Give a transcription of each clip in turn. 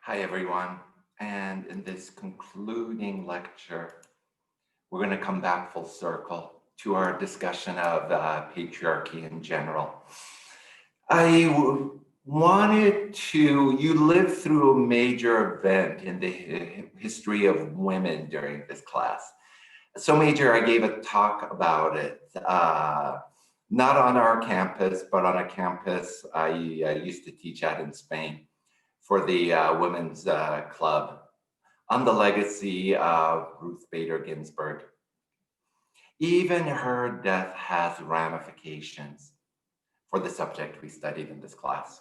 Hi, everyone. And in this concluding lecture, we're going to come back full circle to our discussion of patriarchy in general. You lived through a major event in the history of women during this class. So major, I gave a talk about it, not on our campus, but on a campus I used to teach at in Spain for the Women's Club on the legacy of Ruth Bader Ginsburg. Even her death has ramifications for the subject we studied in this class.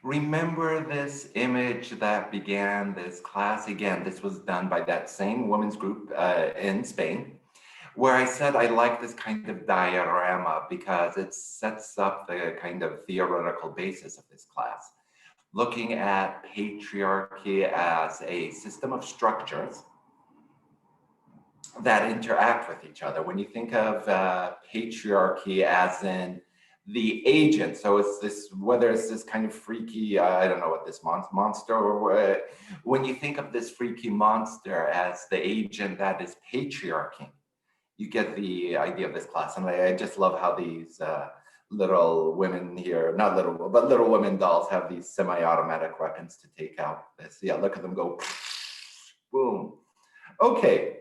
Remember this image that began this class? Again, this was done by that same women's group in Spain, where I said I like this kind of diorama because it sets up the kind of theoretical basis of this class, looking at patriarchy as a system of structures that interact with each other. When you think of patriarchy as in the agent, so it's this, whether it's this kind of freaky, I don't know what this monster, or when you think of this freaky monster as the agent that is patriarchy, you get the idea of this class. And I just love how these little women here, not little, but little women dolls have these semi-automatic weapons to take out this. Yeah, look at them go, boom. Okay,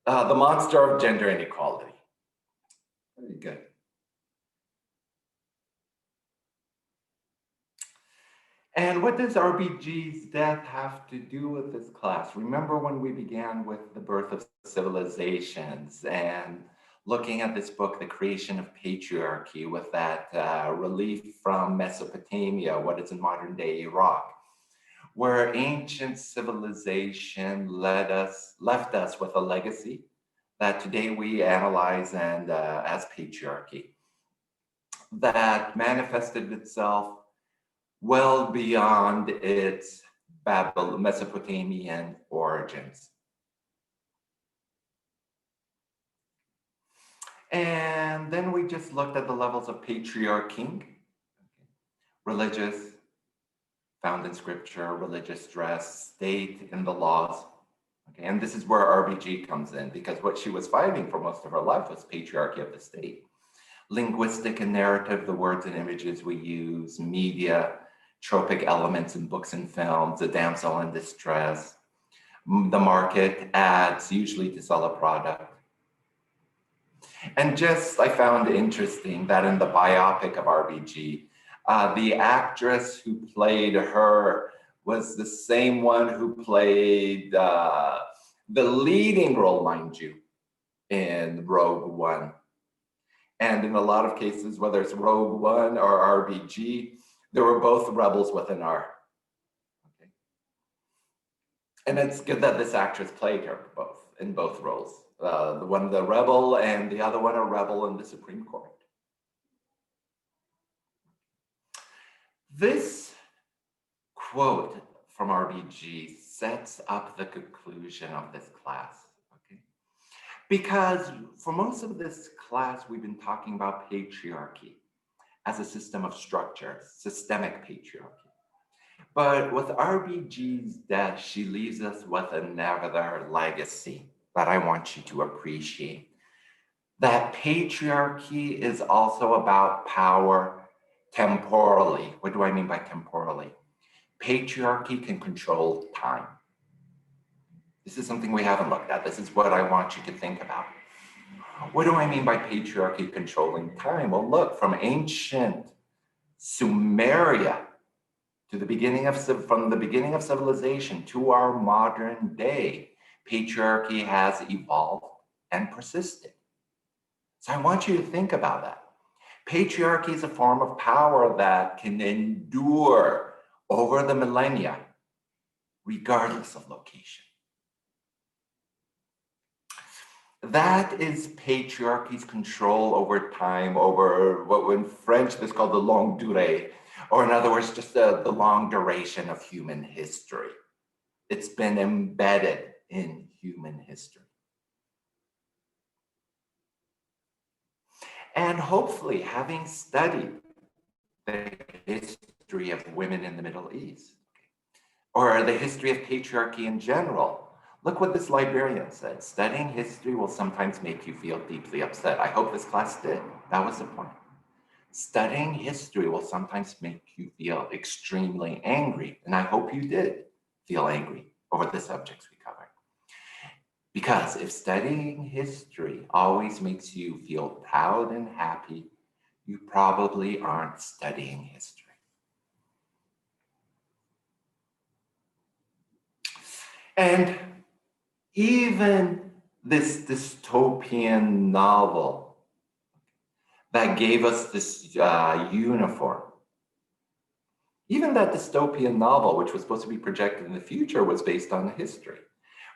the monster of gender inequality. Very good. And what does RBG's death have to do with this class? Remember when we began with the birth of civilizations and looking at this book, The Creation of Patriarchy, with that relief from Mesopotamia, what is in modern day Iraq, where ancient civilization left us with a legacy that today we analyze and as patriarchy, that manifested itself well beyond its Mesopotamian origins. And then we just looked at the levels of patriarchy, religious, found in scripture, religious dress, state in the laws. Okay, and this is where RBG comes in, because what she was fighting for most of her life was patriarchy of the state. Linguistic and narrative, the words and images we use, media, tropic elements in books and films, a damsel in distress, the market, ads, usually to sell a product. And just, I found interesting that in the biopic of RBG, the actress who played her was the same one who played the leading role, mind you, in Rogue One. And in a lot of cases, whether it's Rogue One or RBG, they were both rebels with an R. Okay. And it's good that this actress played her in both roles. The one, the rebel, and the other one, a rebel in the Supreme Court. This quote from RBG sets up the conclusion of this class, okay? Because for most of this class, we've been talking about patriarchy as a system of structure, systemic patriarchy. But with RBG's death, she leaves us with another legacy that I want you to appreciate. That patriarchy is also about power temporally. What do I mean by temporally? Patriarchy can control time. This is something we haven't looked at. This is what I want you to think about. What do I mean by patriarchy controlling time? Well, look, from ancient Sumeria to the beginning of, from the beginning of civilization to our modern day, patriarchy has evolved and persisted. So I want you to think about that. Patriarchy is a form of power that can endure over the millennia, regardless of location. That is patriarchy's control over time, over what in French is called the longue durée, or in other words, just the long duration of human history. It's been embedded in human history. And hopefully, having studied the history history of women in the Middle East, or the history of patriarchy in general. Look what this librarian said. Studying history will sometimes make you feel deeply upset. I hope this class did. That was the point. Studying history will sometimes make you feel extremely angry. And I hope you did feel angry over the subjects we covered. Because if studying history always makes you feel proud and happy, you probably aren't studying history. And even this dystopian novel that gave us this uniform, even that dystopian novel, which was supposed to be projected in the future, was based on history.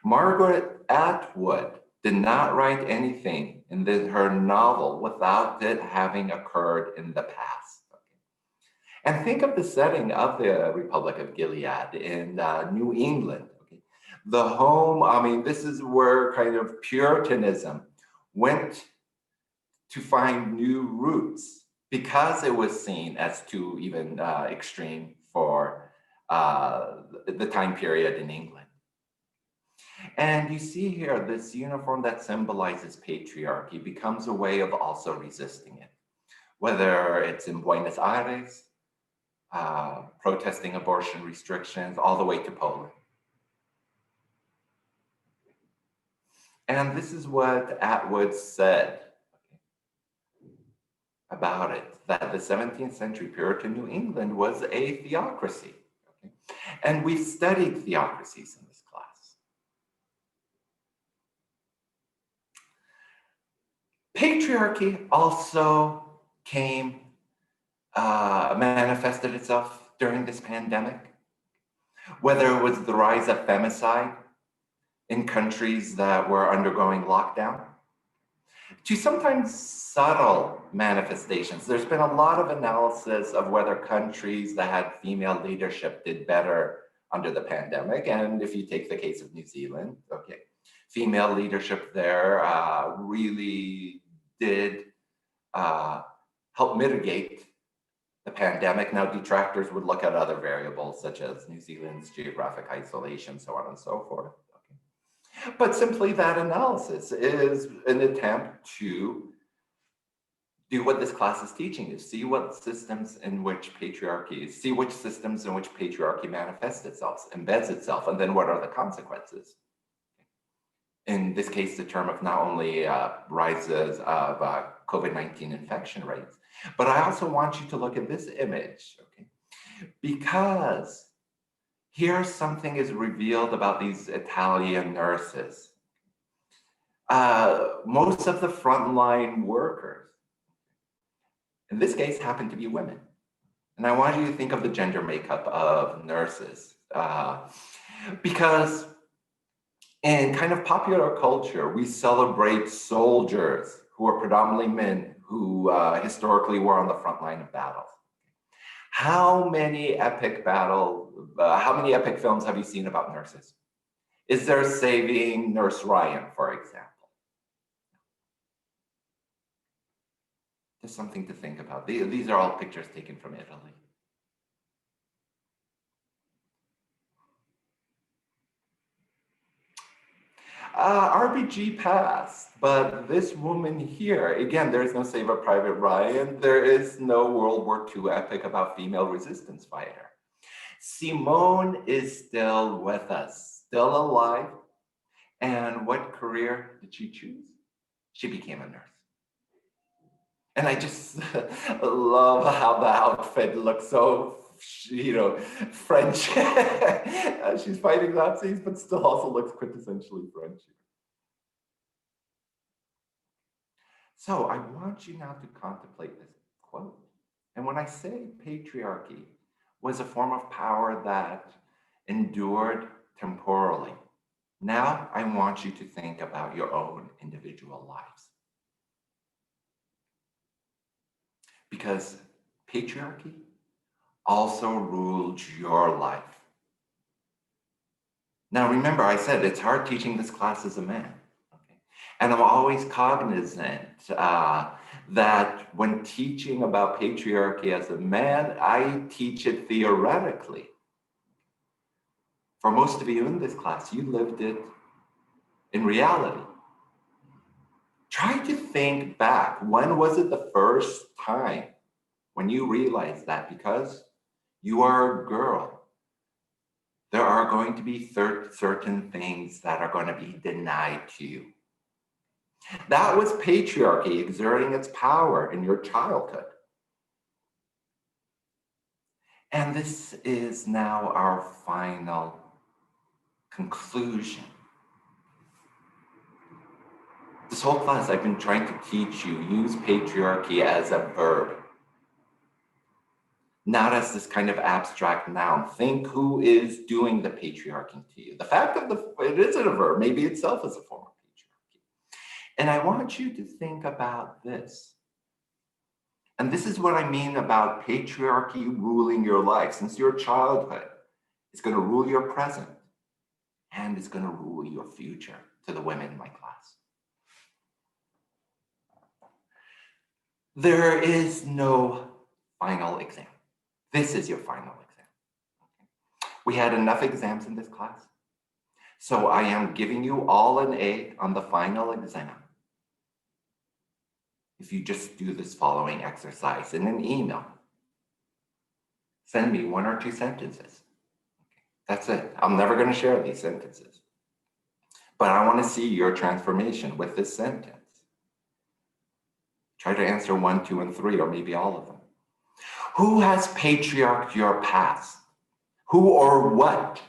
Margaret Atwood did not write anything in her novel without it having occurred in the past. And think of the setting of the Republic of Gilead in New England. The home, I mean, this is where kind of Puritanism went to find new roots because it was seen as too even extreme for the time period in England. And you see here, this uniform that symbolizes patriarchy becomes a way of also resisting it, whether it's in Buenos Aires, protesting abortion restrictions, all the way to Poland. And this is what Atwood said about it, that the 17th century Puritan New England was a theocracy. And we've studied theocracies in this class. Patriarchy also manifested itself during this pandemic, whether it was the rise of femicide in countries that were undergoing lockdown, to sometimes subtle manifestations. There's been a lot of analysis of whether countries that had female leadership did better under the pandemic. And if you take the case of New Zealand, female leadership there really did help mitigate the pandemic. Now, detractors would look at other variables such as New Zealand's geographic isolation, so on and so forth. But simply that analysis is an attempt to do what this class is teaching you, see what systems in which patriarchy, see which systems in which patriarchy manifests itself, embeds itself, and then what are the consequences. In this case, the term of not only rises of COVID-19 infection rates, but I also want you to look at this image, because here something is revealed about these Italian nurses. Most of the frontline workers, in this case, happen to be women. And I want you to think of the gender makeup of nurses, because in kind of popular culture, we celebrate soldiers who are predominantly men who historically were on the front line of battles. How many epic films have you seen about nurses? Is there Saving Nurse Ryan, for example? Just something to think about. These are all pictures taken from Italy. RBG passed, but this woman here, again, there is no Save a Private Ryan. There is no World War II epic about female resistance fighter. Simone is still with us, still alive. And what career did she choose? She became a nurse. And I just love how the outfit looks so, French. She's fighting Nazis, but still also looks quintessentially French. So I want you now to contemplate this quote. And when I say patriarchy was a form of power that endured temporally, now I want you to think about your own individual lives. Because patriarchy also ruled your life. Now remember, I said it's hard teaching this class as a man. And I'm always cognizant that when teaching about patriarchy as a man, I teach it theoretically. For most of you in this class, you lived it in reality. Try to think back. When was it the first time when you realized that because you are a girl, there are going to be certain things that are going to be denied to you? That was patriarchy exerting its power in your childhood. And this is now our final conclusion. This whole class, I've been trying to teach you, use patriarchy as a verb, not as this kind of abstract noun. Think who is doing the patriarchy to you. The fact of it isn't a verb, maybe itself is a form of patriarchy. And I want you to think about this. And this is what I mean about patriarchy ruling your life. Since your childhood, it's going to rule your present and it's going to rule your future, to the women in my class. There is no final exam. This is your final exam. Okay. We had enough exams in this class. So I am giving you all an A on the final exam. If you just do this following exercise in an email, send me 1 or 2 sentences. Okay. That's it. I'm never going to share these sentences. But I want to see your transformation with this sentence. Try to answer 1, 2, and 3, or maybe all of them. Who has patriarched your past? Who or what?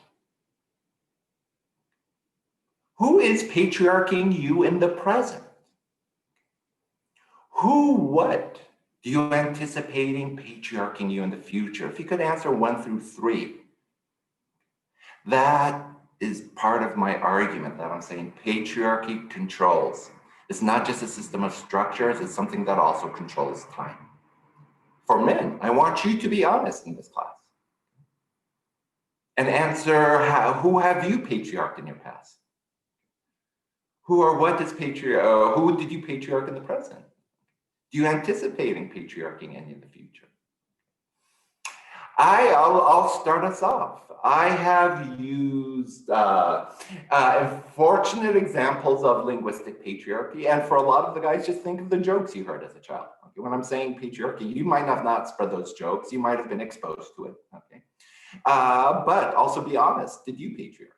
Who is patriarching you in the present? Who, what do you anticipating patriarching you in the future? If you could answer 1 through 3, that is part of my argument that I'm saying patriarchy controls. It's not just a system of structures, it's something that also controls time. For men, I want you to be honest in this class and answer, who have you patriarched in your past? Who or what is who did you patriarch in the present? Do you anticipating patriarching any in the future? I'll start us off. I have used unfortunate examples of linguistic patriarchy, and for a lot of the guys, just think of the jokes you heard as a child. Okay? When I'm saying patriarchy, you might have not spread those jokes. You might have been exposed to it. Okay, but also be honest. Did you patriarch?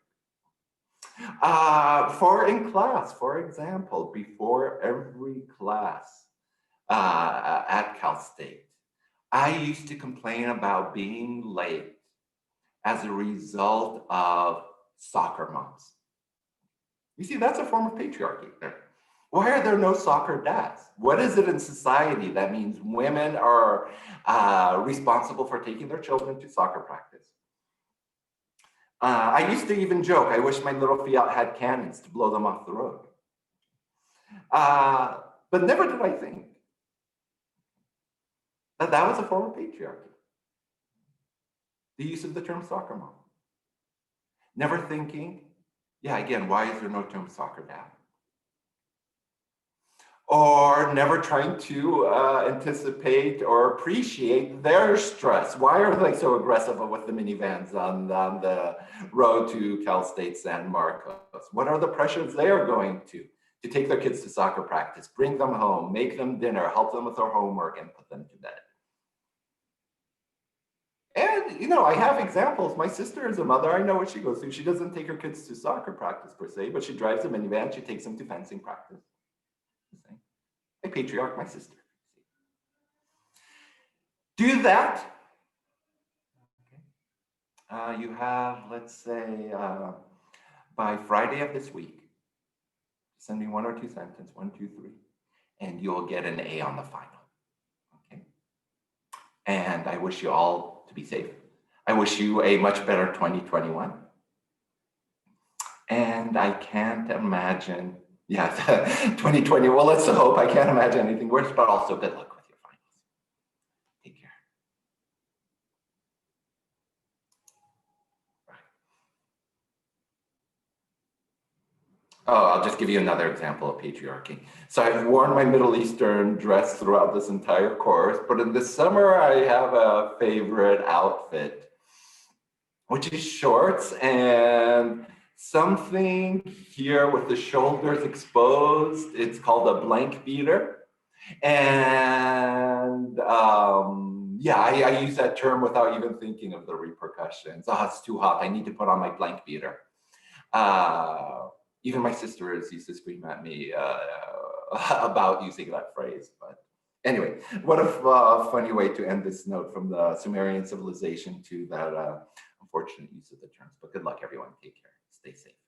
In class, for example, before every class at Cal State, I used to complain about being late as a result of soccer moms. You see, that's a form of patriarchy there. Why are there no soccer dads? What is it in society that means women are responsible for taking their children to soccer practice? I used to even joke, I wish my little Fiat had cannons to blow them off the road. But never did I think that was a form of patriarchy. The use of the term soccer mom. Never thinking, yeah, again, why is there no term soccer dad? Or never trying to anticipate or appreciate their stress. Why are they so aggressive with the minivans on the road to Cal State San Marcos? What are the pressures they are going to take their kids to soccer practice, bring them home, make them dinner, help them with their homework, and put them to bed? And, you know, I have examples. My sister is a mother. I know what she goes through. She doesn't take her kids to soccer practice per se, but she drives a minivan. She takes them to fencing practice. I patriarch my sister. Do that. You have, let's say, by Friday of this week, send me 1 or 2 sentences, 1, 2, 3, and you'll get an A on the final. Okay. And I wish you all to be safe. I wish you a much better 2021. And I can't imagine, 2020, well, let's hope. I can't imagine anything worse, but also good luck with your finals. Take care. Oh, I'll just give you another example of patriarchy. So I've worn my Middle Eastern dress throughout this entire course, but in the summer I have a favorite outfit, which is shorts and something here with the shoulders exposed. It's called a blank beater. And yeah, I use that term without even thinking of the repercussions. Oh, it's too hot. I need to put on my blank beater. Even my sisters used to scream at me about using that phrase. But anyway, what a funny way to end this note from the Sumerian civilization to that unfortunate use of the terms. But good luck, everyone. Take care. Stay safe.